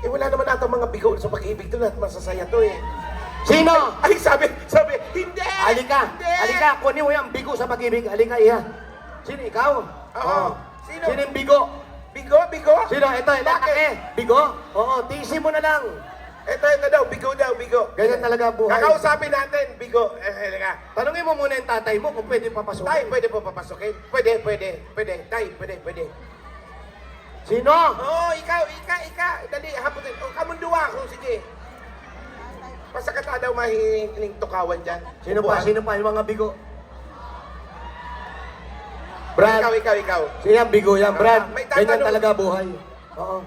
Eh, wala naman ata mga bigo sa pag-ibig to at masasaya to eh. Sino? Ay, sabi, hindi! Halika! Hindi! Halika! Kunin mo yung bigo sa pag-ibig. Halika, iya. Sino, ikaw? Oo. Sino? Sino yung bigo? Bigo? Bigo? Sino? Ito, lalaki. Bigo? Oo, tiisin mo na lang. Ito daw, bigo daw, bigo. Ganyan talaga buhay. Kakausapin natin, bigo. Halika. Tanungin mo muna yung tatay mo kung pwede papasukin. Tay, pwede po papasukin? Pwede. Tay, pwede. Sino? Oo, ikaw. Dali, haputin. O, kamunduwa ako, sige. Pasakata daw mahihiling tukawan dyan. Sino pa? Upuan. Sino pa yung mga bigo? Brad. Ikaw. Sino yung bigo yan, Brad? May tatanong. Ganyan talaga buhay. Oo.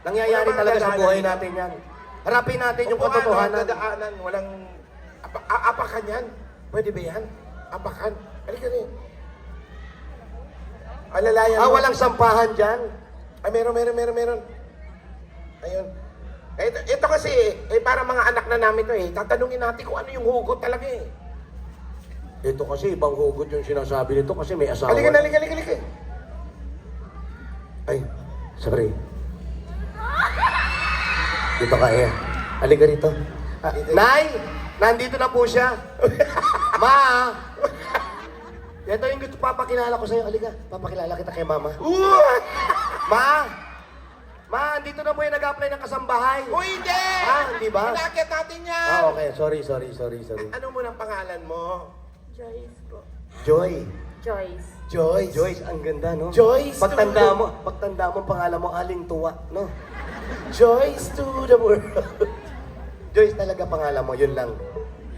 Nangyayari Wala mga talaga sa dadaanan buhay yan. natin yan. Harapin natin yung Upuan, katotohanan. dadaanan, walang... Apakan yan. Pwede ba yan? Apakan. Halika rin. Alalayan mo. Walang sampahan dyan. Ay, meron. Ayun. Ito kasi, para mga anak na namin to eh. Tatanungin natin kung ano yung hugot talaga eh. Ito kasi ibang hugot yung sinasabi nito kasi may asawa. Halika. Ay, sorry. Dito ka eh. Halika rito. Nay! Nandito na po siya. Ma! Ito yung gusto papakilala ko sa'yo. Halika, papakilala kita kay Mama. Ma! Ma, andito na po yung nag-apply ng kasambahay. Uy, hindi! Hindi ba? Inakit natin yan! Okay. Sorry. Ano mo ng pangalan mo? Joyce po. Joy. Joyce. Joyce. Ang ganda, no? Joyce Pagtanda to- mo, pangalan mo, Aling Tuwa, no? Joyce to the world. Joyce talaga pangalan mo, yun lang.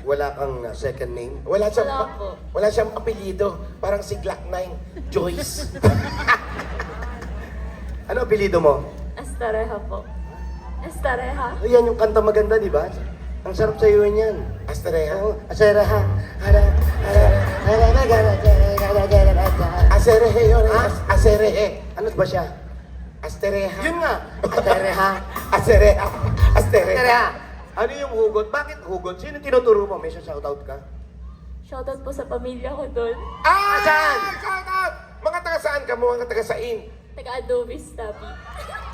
Wala kang second name. Wala Wala po. siyang apelyido. Parang si Glock 9. Joyce. Ano apelido mo? Estareja po. Estareja. Yan yung kanta maganda, di ba? Ang sarap sa iyo yan. Asterea. Oo, asera ha. Aserehe yun. Aserehe. Ano ba siya? Astereha. Yun nga. Asera ha. Asereha. Astereha. Asera. Ano yung hugot? Bakit hugot? Sino tinuturo mo? May shoutout ka? Shoutout po sa pamilya ko doon. Saan? Shout out! Mga taga saan ka mo? Mga taga sain. Taga Adobe Stabi.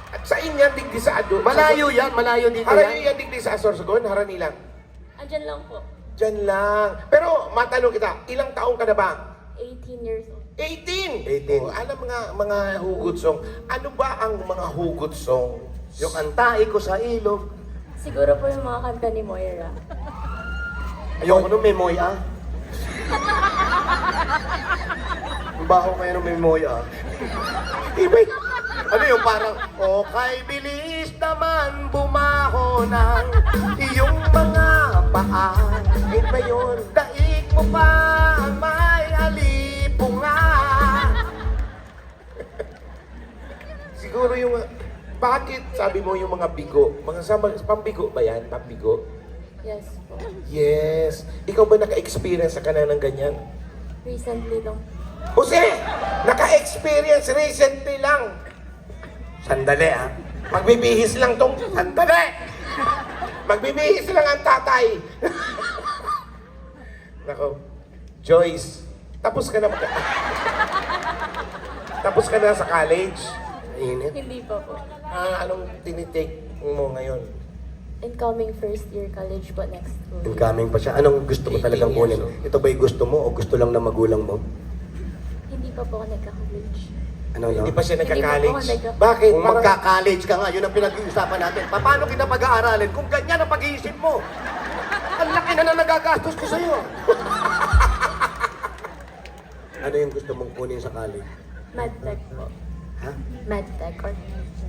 At sain yan, digdi sa ado. Malayo yan, malayo dito Harani yan. yan, digdi sa Asorsogon. Harani lang. Andyan lang po. Diyan lang. Pero matanong kita, ilang taong ka na ba? 18 years old. 18! 18. Oh, alam mga hugot song. Ano ba ang mga hugot song? Yung antai ko sa ilog. Siguro po yung mga kanta ni Moira. Ayoko nung may moya. Baho kayo nung may moya. Ibay. Ano yung parang, okay, bilis naman bumaho ng iyong mga paa. Iba yun. Daig mo pa ang may alipunga. Siguro yung... Bakit sabi mo yung mga bigo? Pambigo ba yan? Pambigo? Yes po. Yes. Ikaw ba naka-experience ka na ng ganyan? Recently lang. Jose! Naka-experience recently lang. Sandali ah. Magbibihis lang tong... Sandali! Magbibihis lang ang tatay. Nako. Joyce, tapos ka na tapos ka na sa college? Init. Hindi pa po. Anong tinitake mo ngayon? Incoming first year college po next school. Incoming pa siya. Anong gusto mo 18 talagang kunin? years old. Ito ba'y gusto mo o gusto lang ng magulang mo? Hindi pa po ako nagka-college. Ano Hindi pa siya Hindi pa nagka-college? po ako nagka- Bakit? Kung magka-college ka nga, yun ang pinag-iusapan natin. Paano kita pag-aaralin kung ganyan ang pag-iisip mo? Ang laki na nagagastos ko sa'yo. Ano yung gusto mong kunin sa college? MedTech po. Ha? MedTech or...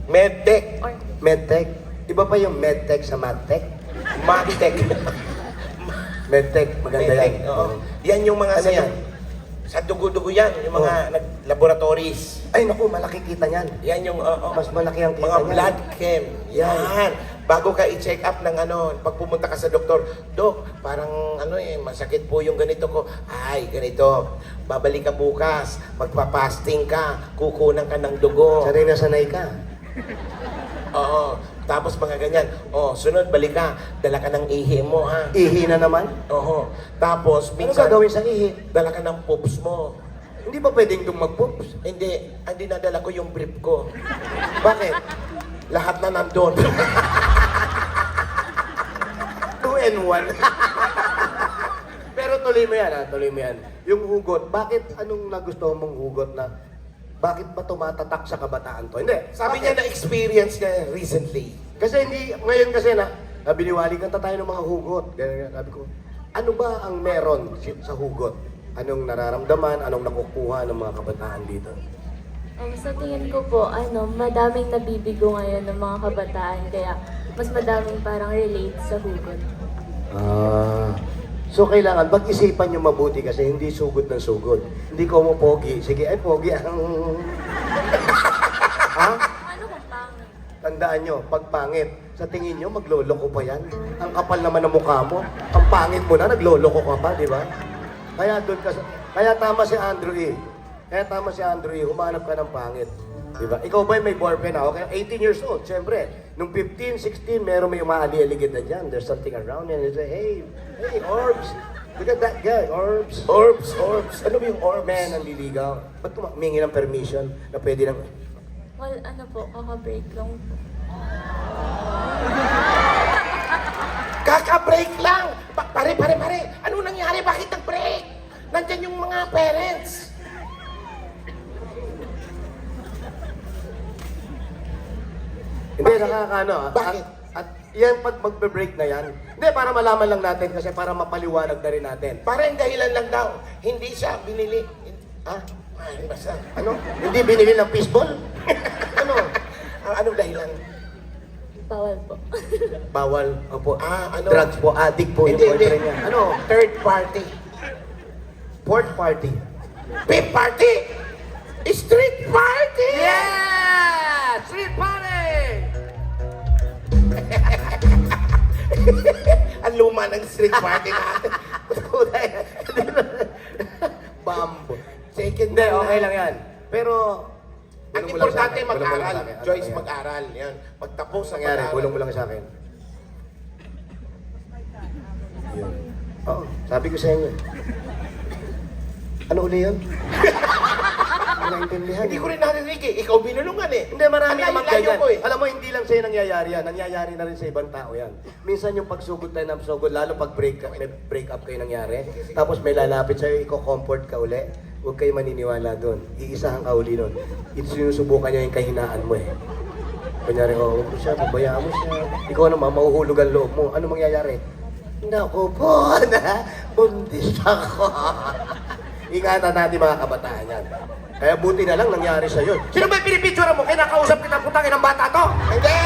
Medtech. or Medtech? Iba pa yung medtech sa madtech? Magtech. Medtech, maganda yan. Medtech, oo. Yan yung mga Ano yan? Sa dugo-dugo yan, yung mga laboratories. Ay naku, malaki kita niyan. Yan yung, Mas malaki ang kita mga niyan. blood chem. Yan. Bago ka i-check up ng pag pumunta ka sa doktor, Dok, parang masakit po yung ganito ko. Ay, ganito. Babalik ka bukas, magpa-fasting ka, kukunan ka ng dugo. Sanay na sanay ka. Oo. Tapos mga ganyan. Sunod, balik ka. Dala ka ng ihi mo, ha? Ihi na naman. Oo. Tapos, Ano minsan, gagawin sa ihi? dala ka ng poops mo. Hindi ba pwedeng itong mag-poops? Hindi, ang dinadala ko yung brief ko. Bakit? lahat na nandun. 2 and 1. Pero tuloy mo yan, ha? Tuloy mo yan. Yung hugot, bakit anong nagustuhan mong hugot na bakit ba tumatatak sa kabataan to? Hindi. Sabi bakit? niya na-experience niya recently. Kasi hindi, ngayon kasi na, biniwalikan tayo ng mga hugot. Ganyan, sabi ko, ano ba ang meron sa hugot? Anong nararamdaman, anong nakukuha ng mga kabataan dito? Sa tingin ko po, madaming nabibigo ngayon ng mga kabataan, kaya mas madaming parang relate sa hugot. So kailangan pag-isipan nyo mabuti kasi hindi sugod ng sugod. Hindi ko mo pogi. Sige, ay pogi ang... ha? Ano kung pangit? Tandaan nyo, pag pangit, sa tingin nyo, magloloko pa yan. Ang kapal naman ng mukha mo. Ang pangit mo na, nagloloko ka pa, di ba? Kaya doon ka kaya tama si Andrew E. Kaya tama si Andrew E. Humanap ka ng pangit. Di ba? Ikaw ba'y may boyfriend ako? Kaya 18 years old, syempre. Nung 15, 16, meron may umaali-aligid na dyan. There's something around and you say, hey, Orbs. Look at that guy, Orbs. Orbs. Ano ba yung orbs? Man, ang liligaw. Ba't humingi ng permission na pwede nang... Well, kaka-break lang po. Kaka-break lang! Pare! Ano nangyari? Bakit nag-break? Nandyan yung mga parents. Hindi, nakakaano. Bakit? At yan, pag magbe-break na yan, hindi, para malaman lang natin kasi para mapaliwanag na rin natin. Parang dahilan lang daw. Hindi siya binili. Ha? Ay, basta. Ano? Hindi binili ng fishball? Ano? Anong dahilan? Bawal po. Bawal. Opo. Ano? Drugs po, addict po yung boyfriend niya. Ano? Third party. Fourth party. Fifth party. Street party! Yeah! Street party! Ang luma ng street party natin. Bambo. Second Hindi, okay lang yan. Pero, Ang bulong mo lang sa importante akin, bulong mo lang mag-aral. sa akin. Ano Joyce, nangyari? mag-aral. Yan. Magtapos sa Nangyari, pag-aral. bulong mo lang sa akin. Yun. Oo, sabi ko sa inyo. Ano uli yun? Hindi naintindihan. Hindi ko rin narinig eh. Ikaw binulungan eh. Hindi, marami Ang namang layo ganyan. ko eh. Alam mo, hindi lang sa'yo nangyayari yan. Nangyayari na rin sa ibang tao yan. Minsan yung pagsugod tayo ng sugod, lalo pag may break up kayo nangyari, tapos may lalapit sa'yo, i-comfort ka uli, huwag kayo maniniwala doon. Iisahan ka uli doon. Sinusubukan niya yung kahinaan mo eh. Kunyari, huwag mo siya, pabayaan mo siya. Ikaw naman, mahuhulog ang loob mo. Ano mangyayari? Naku po, buntis ako. Ingatan natin mga kabataan yan. Kaya buti na lang nangyari sa'yo. Sino ba yung pinipicture mo? Kinakausap kita putangin ng bata to? Hindi!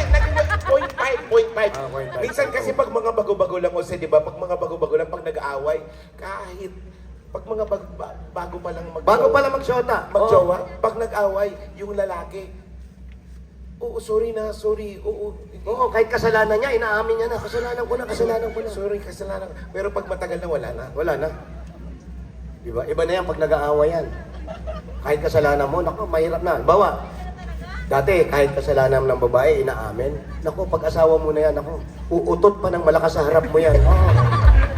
Naging 0.5. Ah, 0.5. Minsan kasi pag mga bago-bago lang, kasi di ba? Pag mga bago-bago lang, pag nag-aaway, kahit pag mga bago pa lang Bago pala magsyota. magjowa, pag nag-away, yung lalaki, oo, sorry, Oo, kahit kasalanan niya, inaamin niya na. Kasalanan ko na. Sorry, kasalanan. Pero pag matagal na, wala na. Wala na. Diba? Iba na yan pag nag-aaway yan. Kahit kasalanan mo, naku, mahirap na. Bawa, dati kahit kasalanan ng babae, inaamin. Naku, pag asawa mo na yan, naku, uutot pa ng malakas sa harap mo yan. Oo.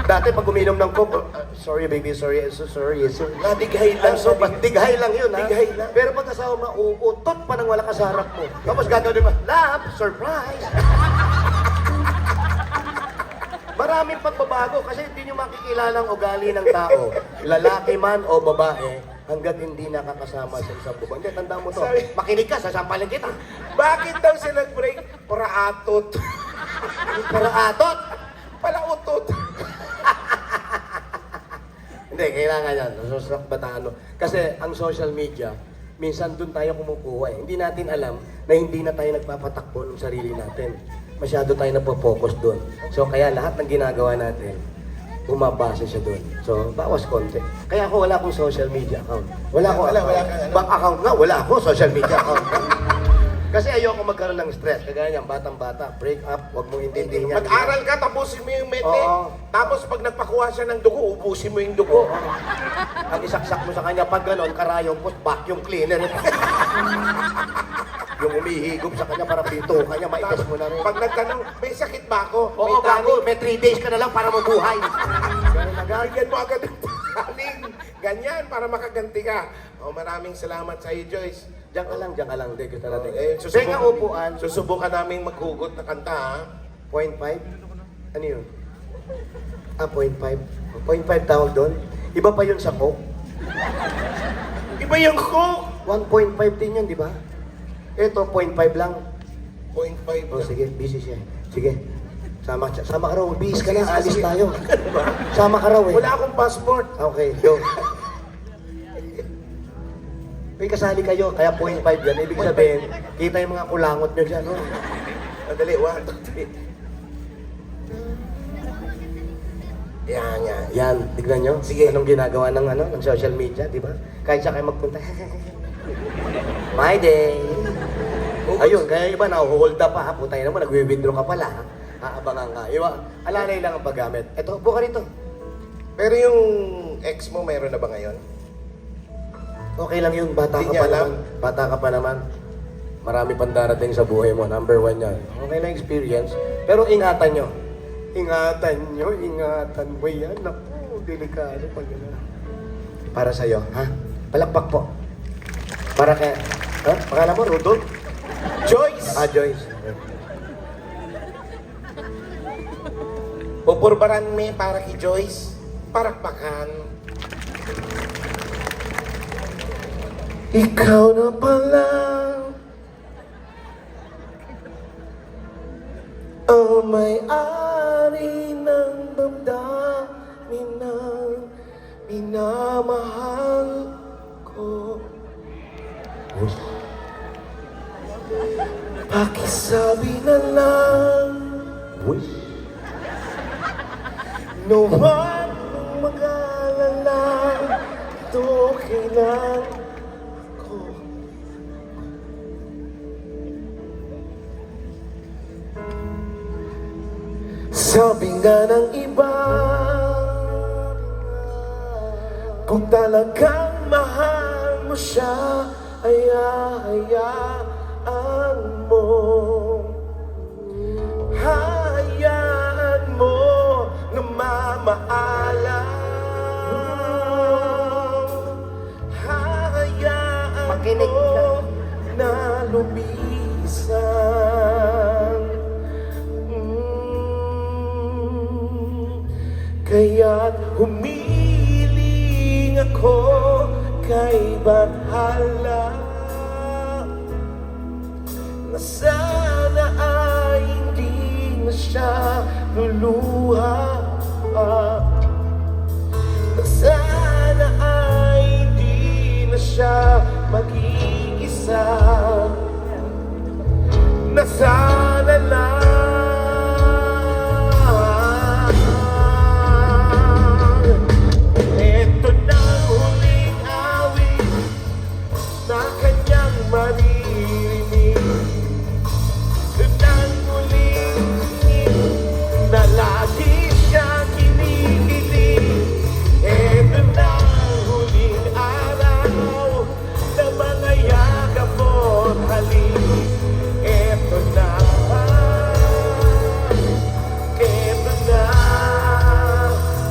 Dati pag uminom ng coke, sorry baby, sorry, so sorry. Nadighay lang. So, dighay lang yun, ha? Dighay lang. Pero pag asawa mo, uutot pa ng malakas sa harap mo. Tapos gagawin mo, love, surprise! Maraming pagbabago kasi hindi nyo makikilala ang ugali ng tao. Lalaki man o babae, hanggat hindi nakakasama sa isang bubong. Hindi, tandaan mo to. Sorry. Makinig ka, sasampalin kita. Bakit daw sila break? Para atot. Para atot. Pala utot. Hindi, kailangan yan. Nasusak bataan mo. Kasi ang social media, minsan doon tayo kumukuha eh. Hindi natin alam na hindi na tayo nagpapatakbo ng sarili natin. Masyado tayo napopokus doon. So kaya lahat ng ginagawa natin, bumabase siya doon. So bawas konti. Kaya ako wala akong social media account. Wala akong Wala account. kang ano? Bank account nga, wala ako social media account. Kasi ayoko magkaroon ng stress. Kagaya niyan, batang-bata, break up, huwag mong intindihin yan. Mag-aral ka, tapusin mo yung mete. Oo. Tapos pag nagpakuha siya ng dugo, ubusin mo yung dugo. Ang isaksak mo sa kanya, pag gano'n, karayong post, vacuum cleaner. Yung umihigop sa kanya para pito kanya, maitas mo na rin. Pag nagtanong, may sakit ba ako? Oo, gago, may 3 days ka na lang para mabuhay. Gagawin mo agad ng paning. Ganyan, para makaganti ka. O, maraming salamat sa iyo, Joyce. Diyan ka lang. Hindi, gusto natin. susubukan, Teka, upuan. susubukan namin maghugot na kanta, ha? 0.5? Ano yun? 0.5. 0.5 tawag doon. Iba pa yun sa Coke. Iba yung cook! 1.5 din yun, di ba? Ito, 0.5 lang. 0.5 Oh, na. sige, busy siya. Sige. Sama ka raw. Bis ka Sige, na, alis sige. tayo. Sama ka raw eh. Wala akong passport. Okay, go. May kasali kayo, kaya 0.5 yan. Ibig sabihin, kita yung mga kulangot nyo dyan. Oh. Madali, 1, 2, 3. Yan. Yan, tignan nyo. Sige. Anong ginagawa ng social media, di ba? Kahit siya kayo magpunta. My day. Ayun, kaya iba na-hold up pa. Putay naman, nag-withdraw ka pala. Aabangan ka. Iba, alanay lang ang paggamit. Ito, buka rito. Pero yung ex mo, mayroon na ba ngayon? Okay lang yun, bata Hindi ka niya pa alam. naman. Bata ka pa naman. Marami pang darating sa buhay mo. Number 1 yan. Okay lang experience. Pero ingatan nyo. Ingatan mo yan. Naku, delikado pag gano'n. Para sa'yo, ha? Palakpak po. Para kay... Ha? Pangalan mo, Rudolph? Joyce! Joyce. Pupurbaran me para kay Joyce. Parakpakan. Ikaw na pala ang may-ari ng damdamin ng minamahal ko. Pakisabi na lang Wish. na huwag mong mag-alala. Ito kailan ko. Sabi nga ng iba, kung talagang mahal mo siya, ay hayaan mo. Hayaan mo na mamaalam. Hayaan Makinig mo ka. na lumisan. Kaya't humiling ako kay Bahala na sana ay hindi na siya luluha. Na sana ay hindi na siya mag-iisa. Na sana lang eto na huling awit na kanyang maririnig. Nang muling na lagi siyang kinikilig. Eto na ang huling araw na mga yakap mo't halik. Eto na,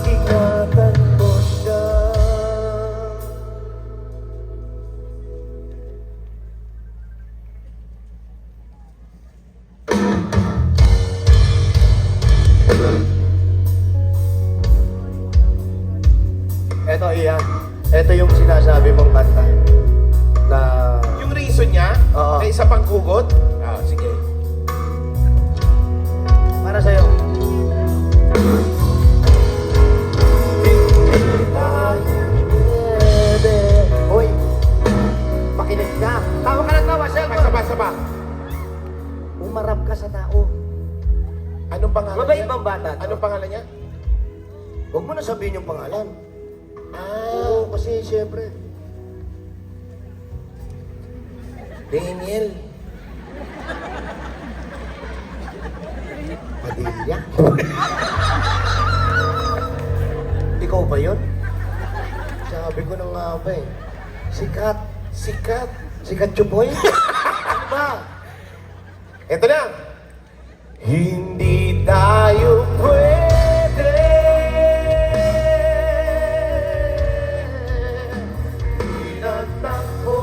ingatan mo siya. Eto, Ian. Eto yung sinasabi mong kanta. Na... Yung reason niya, Oo. na isa pang kugot? Sige. Para sa'yo. Hoy, makinig ka. Tawa ka ng tawa, sir. Saba. Umarap ka sa tao. Anong pangalan Mabait bang bata to? Anong pangalan niya? Huwag mo na sabihin yung pangalan. Ah, Oo, kasi siyempre. Daniel. Padilla. Ikaw ba yun? Sabi ko na nga ba eh. Sikat. Sikat Chupoy? Ano ba? Ito na. Hindi tayo pwede tinatakbo,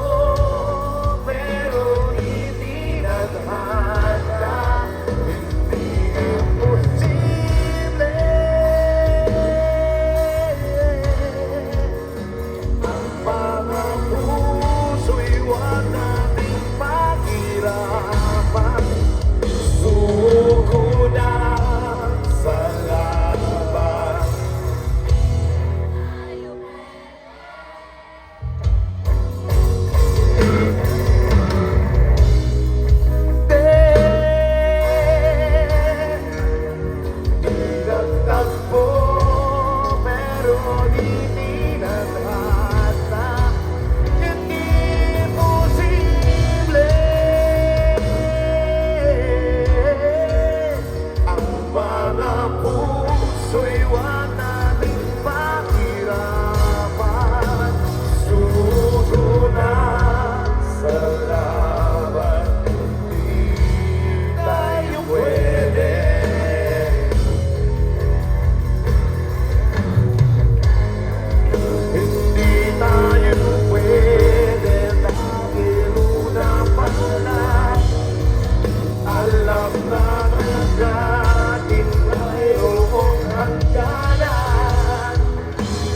Labanan natin mayroong hangganan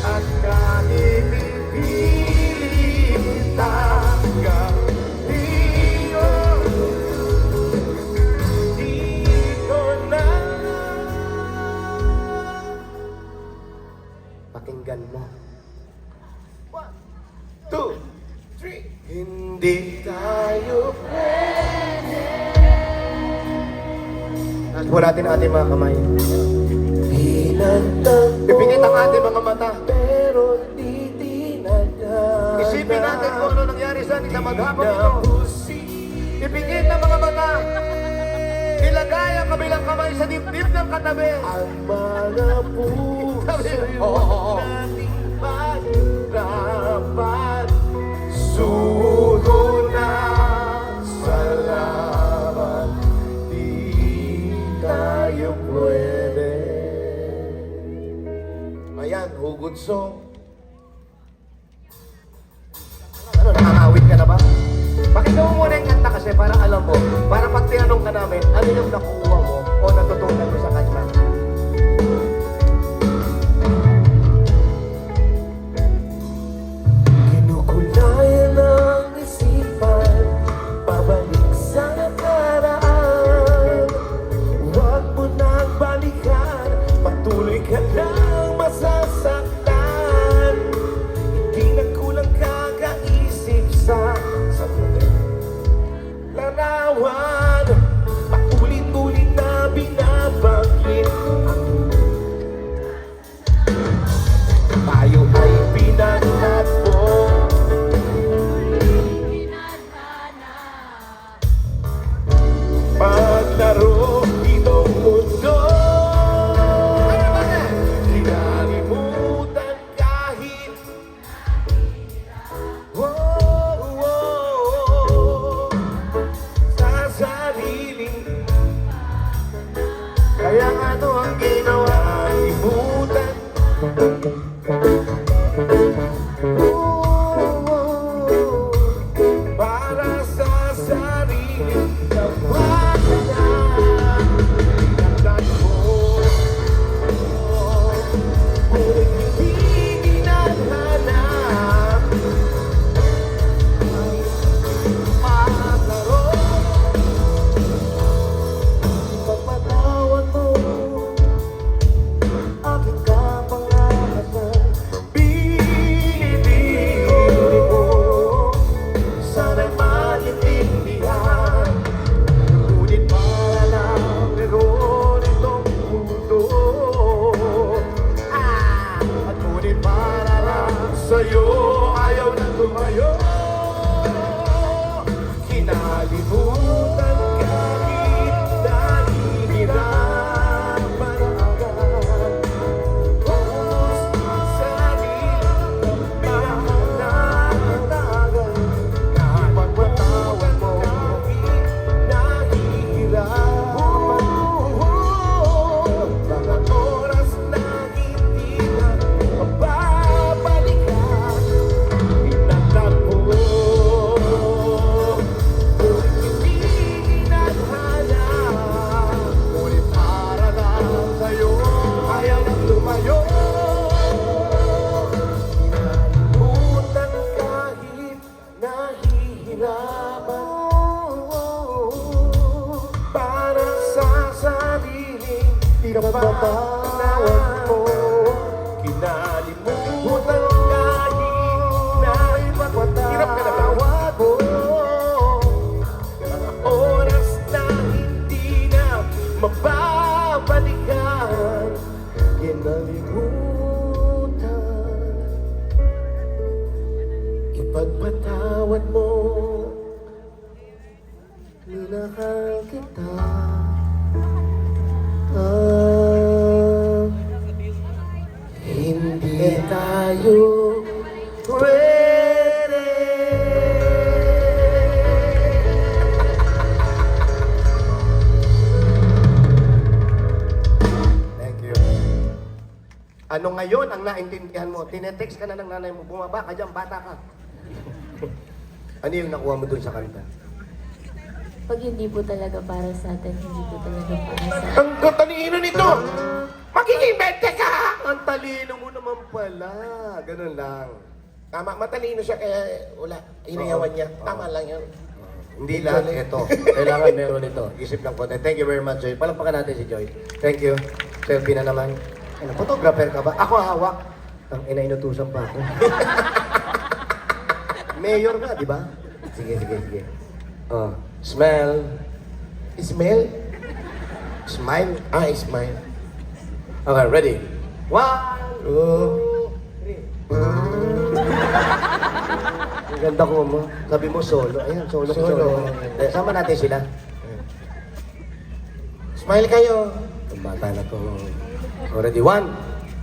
at kahit ipilit hanggang dito na. Pakinggan mo. 1, 2, 3. Hindi tayo pwede. Taas po natin ang ating mga kamay. Ipingit ang ating mga mata. Pero di tinagdan. Isipin natin kung ano nangyari sa atin sa maghapon ito. Ipingit ang mga mata. Ilagay ang kabilang kamay sa dibdib ng katabi. Ang mga puso'y nating pahirapan. Sugo na sa laban. Di tayo pwede. Ayan, hugot song. Ano, nakakawit ka na ba? Pakinggan mo muna yung kanta kasi para alam mo, para pag tinanong ka namin, ano yung nakuha mo o natutunan mo sa kanta. Kinukulayan ang isipan, pabalik sa nakaraan. Huwag mo nang balikan, patuloy ka lang masasaktan. Hindi na kulang kakaisip sa larawan. Paulit-ulit na binabaglit. Tayo ay pinagtatpo. Paglaro itong mundo. Kinalimutan kahit sa sariling. Kaya nga ito ang ginawa, limutan. Para sa sariling kapakanan. Pinagdan mo, ngunit hindi ginaghanap. Maglaro, pagpatawad mo, aking kapangahasan. Binibigay mo, sana'y maintindihan. Ngunit para lang meron itong mundo. At ngunit para lang sa'yo ayaw na tumayo. Kinalimutan kahit nahihirapan agad. Focus sa sarili, pinakatagal. Ipagpatawad mo kahit nahihirapan. Mga oras na hindi na mababalikan. Pinagdan mo, hindi ginaghanap. Ngunit para lang sa'yo ayaw nang lumayo. Kinalimutan kahit nahihirapan. Para sa sarili, pinapatawad mo. Kinalimutan kahit naipagpatawad mo. Mga oras na hindi na mababalikan. Kinalimutan, ipagpatawad mo. Minahal kita. Hindi tayo pwede. Thank you. Ano ngayon ang naintindihan mo? Tinetext ka na ng nanay mo, bumaba ka dyan, bata ka. Ano yung nakuha mo dun sa kanta? pag hindi po talaga para sa atin, hindi po talaga para sa atin. Ang katalino nito! Magiging bente ka! Ang talino mo naman pala. Ganun lang. Tama, matalino siya kaya wala. Inayawan niya. Tama lang yun. Hindi lahat ito. Kailangan meron ito. Isip ng konti. Thank you very much, Joy. Palampakan natin si Joy. Thank you. Selfie na naman. Ano, photographer ka ba? Ako hawak. Ang inutusan pa ako. Mayor ka, di ba? Sige, sige, sige. Oh, smell. Smell? Smile. Ah, smile. Okay, ready? 1, 2, 3. Ang ganda ko mo. Sabi mo solo. Ayan, solo. Solo. Sama natin sila. Smile kayo. Ang bata na to. Already, 1,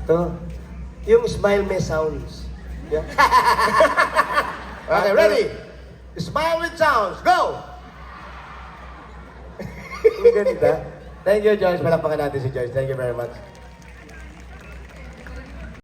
2. Yung smile may sounds. Yeah. Okay, ready? Smile with sounds. Go! Ang ganda. Thank you, Joyce. Palapakan natin si Joyce. Thank you very much.